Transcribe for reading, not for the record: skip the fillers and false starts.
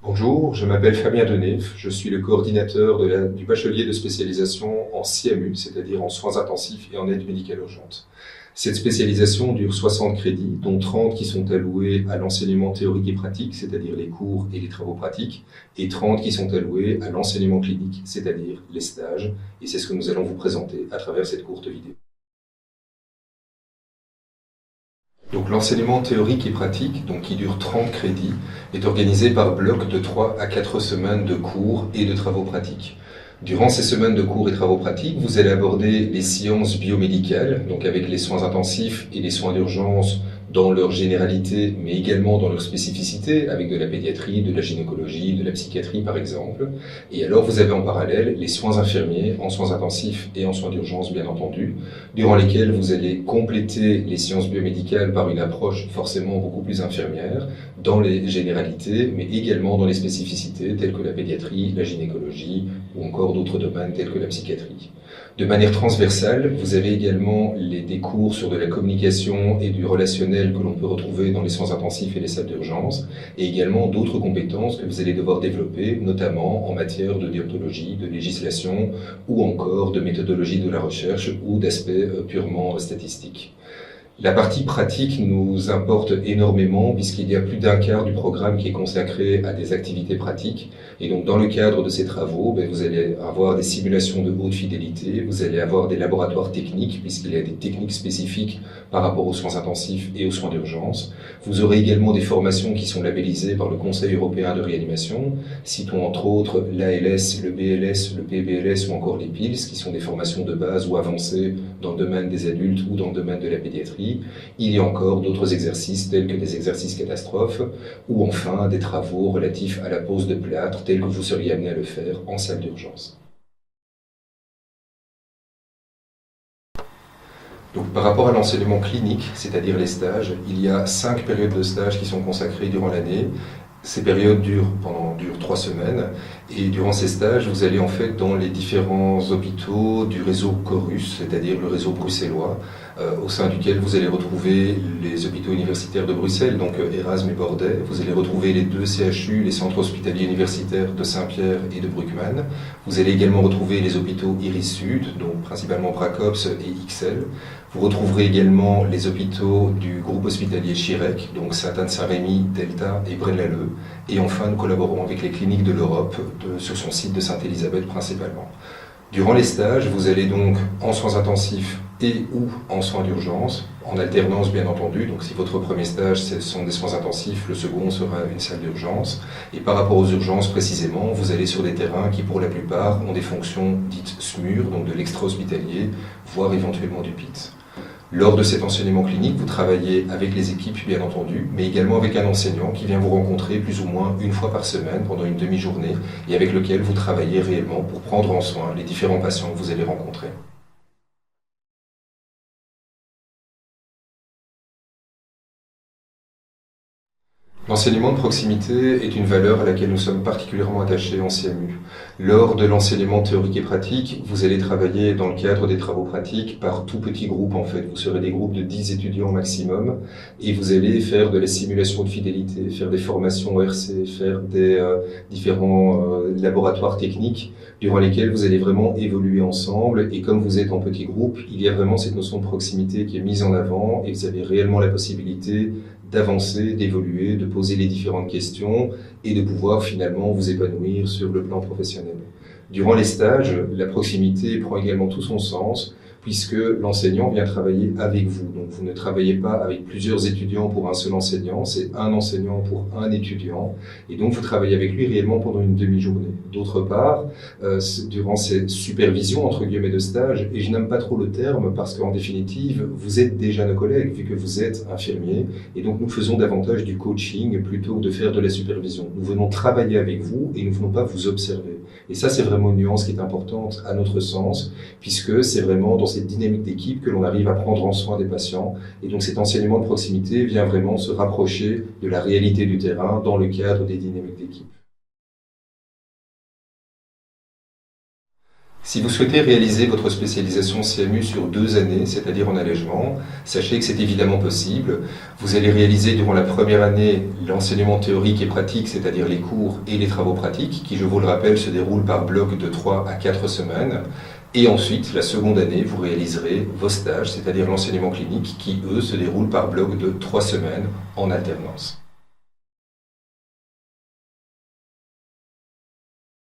Bonjour, je m'appelle Fabien Denef, je suis le coordinateur du bachelier de spécialisation en CMU, c'est-à-dire en soins intensifs et en aide médicale urgente. Cette spécialisation dure 60 crédits, dont 30 qui sont alloués à l'enseignement théorique et pratique, c'est-à-dire les cours et les travaux pratiques, et 30 qui sont alloués à l'enseignement clinique, c'est-à-dire les stages, et c'est ce que nous allons vous présenter à travers cette courte vidéo. Donc l'enseignement théorique et pratique, donc qui dure 30 crédits, est organisé par bloc de 3 à 4 semaines de cours et de travaux pratiques. Durant ces semaines de cours et travaux pratiques, vous allez aborder les sciences biomédicales, donc avec les soins intensifs et les soins d'urgence dans leur généralité, mais également dans leur spécificité, avec de la pédiatrie, de la gynécologie, de la psychiatrie par exemple. Et alors vous avez en parallèle les soins infirmiers en soins intensifs et en soins d'urgence bien entendu, durant lesquels vous allez compléter les sciences biomédicales par une approche forcément beaucoup plus infirmière, dans les généralités, mais également dans les spécificités telles que la pédiatrie, la gynécologie ou encore d'autres domaines tels que la psychiatrie. De manière transversale, vous avez également des cours sur de la communication et du relationnel que l'on peut retrouver dans les soins intensifs et les salles d'urgence, et également d'autres compétences que vous allez devoir développer, notamment en matière de déontologie, de législation, ou encore de méthodologie de la recherche ou d'aspects purement statistiques. La partie pratique nous importe énormément puisqu'il y a plus d'un quart du programme qui est consacré à des activités pratiques. Et donc dans le cadre de ces travaux, vous allez avoir des simulations de haute fidélité, vous allez avoir des laboratoires techniques puisqu'il y a des techniques spécifiques par rapport aux soins intensifs et aux soins d'urgence. Vous aurez également des formations qui sont labellisées par le Conseil européen de réanimation. Citons entre autres l'ALS, le BLS, le PBLS ou encore les PILS qui sont des formations de base ou avancées dans le domaine des adultes ou dans le domaine de la pédiatrie. Il y a encore d'autres exercices tels que des exercices catastrophes ou enfin des travaux relatifs à la pose de plâtre tels que vous seriez amené à le faire en salle d'urgence. Donc, par rapport à l'enseignement clinique, c'est-à-dire les stages, il y a 5 périodes de stage qui sont consacrées durant l'année. Ces périodes durent 3 semaines et durant ces stages, vous allez en fait dans les différents hôpitaux du réseau Corus, c'est-à-dire le réseau bruxellois, au sein duquel vous allez retrouver les hôpitaux universitaires de Bruxelles, donc Erasme et Bordet. Vous allez retrouver les 2 CHU, les centres hospitaliers universitaires de Saint-Pierre et de Bruckmann. Vous allez également retrouver les hôpitaux Iris Sud, donc principalement Bracops et XL. Vous retrouverez également les hôpitaux du groupe hospitalier Chirec, donc Sainte-Anne-Saint-Rémy, Delta et Braine-l'Alleud. Et enfin, nous collaborons avec les cliniques de l'Europe sur son site de Sainte-Élisabeth principalement. Durant les stages, vous allez donc en soins intensifs et ou en soins d'urgence, en alternance bien entendu. Donc si votre premier stage ce sont des soins intensifs, le second sera une salle d'urgence. Et par rapport aux urgences précisément, vous allez sur des terrains qui pour la plupart ont des fonctions dites SMUR, donc de l'extra-hospitalier, voire éventuellement du PIT. Lors de cet enseignement clinique, vous travaillez avec les équipes, bien entendu, mais également avec un enseignant qui vient vous rencontrer plus ou moins une fois par semaine pendant une demi-journée et avec lequel vous travaillez réellement pour prendre en soin les différents patients que vous allez rencontrer. L'enseignement de proximité est une valeur à laquelle nous sommes particulièrement attachés en CMU. Lors de l'enseignement théorique et pratique, vous allez travailler dans le cadre des travaux pratiques par tout petits groupes en fait. Vous serez des groupes de 10 étudiants maximum et vous allez faire de la simulation de fidélité, faire des formations ORC, faire des différents laboratoires techniques durant lesquels vous allez vraiment évoluer ensemble. Et comme vous êtes en petits groupes, il y a vraiment cette notion de proximité qui est mise en avant et vous avez réellement la possibilité d'avancer, d'évoluer, de poser les différentes questions et de pouvoir finalement vous épanouir sur le plan professionnel. Durant les stages, la proximité prend également tout son sens puisque l'enseignant vient travailler avec vous. Donc vous ne travaillez pas avec plusieurs étudiants pour un seul enseignant, c'est un enseignant pour un étudiant et donc vous travaillez avec lui réellement pendant une demi-journée. D'autre part, durant ces supervisions entre guillemets de stage, et je n'aime pas trop le terme parce qu'en définitive, vous êtes déjà nos collègues vu que vous êtes infirmiers et donc nous faisons davantage du coaching plutôt que de faire de la supervision. Nous venons travailler avec vous et nous ne venons pas vous observer. Et ça, c'est vraiment une nuance qui est importante à notre sens, puisque c'est vraiment dans cette dynamique d'équipe que l'on arrive à prendre en soin des patients. Et donc cet enseignement de proximité vient vraiment se rapprocher de la réalité du terrain dans le cadre des dynamiques d'équipe. Si vous souhaitez réaliser votre spécialisation CMU sur 2 années, c'est-à-dire en allègement, sachez que c'est évidemment possible. Vous allez réaliser durant la première année l'enseignement théorique et pratique, c'est-à-dire les cours et les travaux pratiques, qui, je vous le rappelle, se déroulent par bloc de 3 à 4 semaines. Et ensuite, la seconde année, vous réaliserez vos stages, c'est-à-dire l'enseignement clinique, qui, eux, se déroulent par bloc de 3 semaines en alternance.